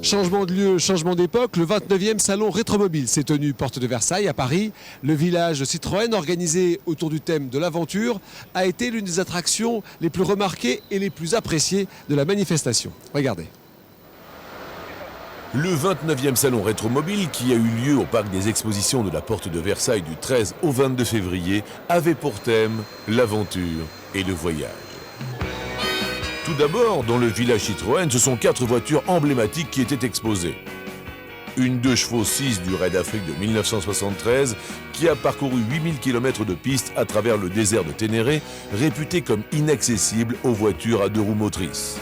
Changement de lieu, changement d'époque, le 29e salon Rétromobile s'est tenu porte de Versailles à Paris. Le village Citroën, organisé autour du thème de l'aventure, a été l'une des attractions les plus remarquées et les plus appréciées de la manifestation. Regardez. Le 29e salon Rétromobile, qui a eu lieu au parc des expositions de la porte de Versailles du 13 au 22 février, avait pour thème l'aventure et le voyage. Tout d'abord, dans le village Citroën, ce sont 4 voitures emblématiques qui étaient exposées. Une 2 chevaux 6 du Raid Afrique de 1973 qui a parcouru 8000 km de piste à travers le désert de Ténéré, réputé comme inaccessible aux voitures à 2 roues motrices.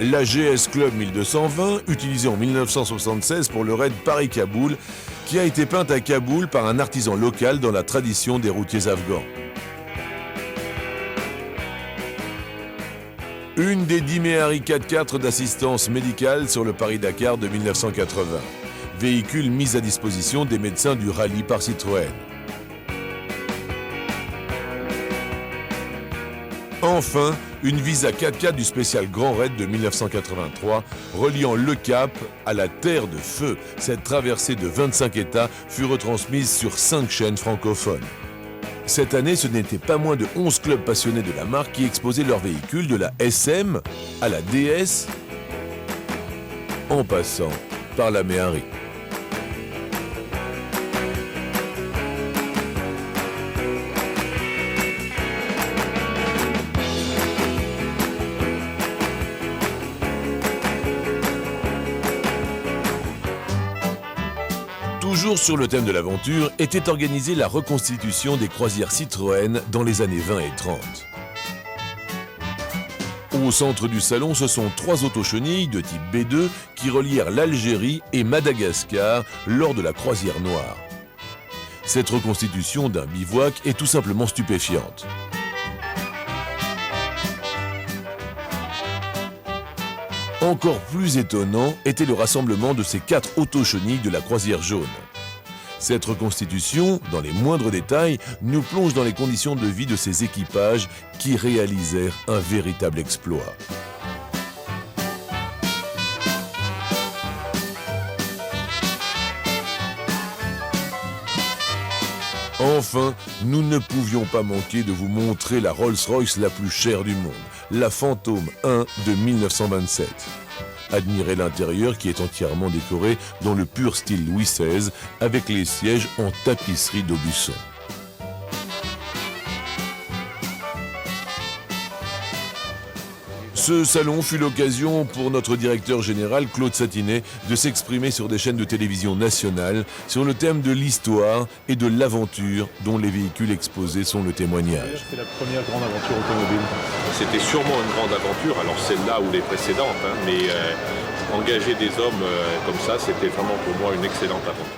La GS Club 1220, utilisée en 1976 pour le raid Paris-Kaboul, qui a été peinte à Kaboul par un artisan local dans la tradition des routiers afghans. Une des 10 Méhari 4x4 d'assistance médicale sur le Paris-Dakar de 1980. Véhicule mis à disposition des médecins du rallye par Citroën. Enfin, une Visa 4x4 du spécial Grand Raid de 1983, reliant Le Cap à la Terre de Feu. Cette traversée de 25 États fut retransmise sur 5 chaînes francophones. Cette année, ce n'était pas moins de 11 clubs passionnés de la marque qui exposaient leurs véhicules de la SM à la DS, en passant par la Méhari. Toujours sur le thème de l'aventure, était organisée la reconstitution des croisières Citroën dans les années 20 et 30. Au centre du salon, ce sont 3 autochenilles de type B2 qui relièrent l'Algérie et Madagascar lors de la croisière noire. Cette reconstitution d'un bivouac est tout simplement stupéfiante. Encore plus étonnant était le rassemblement de ces 4 autochenilles de la croisière jaune. Cette reconstitution, dans les moindres détails, nous plonge dans les conditions de vie de ces équipages qui réalisèrent un véritable exploit. Enfin, nous ne pouvions pas manquer de vous montrer la Rolls-Royce la plus chère du monde, la Phantom 1 de 1927. Admirez l'intérieur qui est entièrement décoré dans le pur style Louis XVI avec les sièges en tapisserie d'Aubusson. Ce salon fut l'occasion pour notre directeur général Claude Satinet de s'exprimer sur des chaînes de télévision nationales sur le thème de l'histoire et de l'aventure dont les véhicules exposés sont le témoignage. C'est la première grande aventure automobile. C'était sûrement une grande aventure, alors celle-là ou les précédentes, mais engager des hommes comme ça, c'était vraiment pour moi une excellente aventure.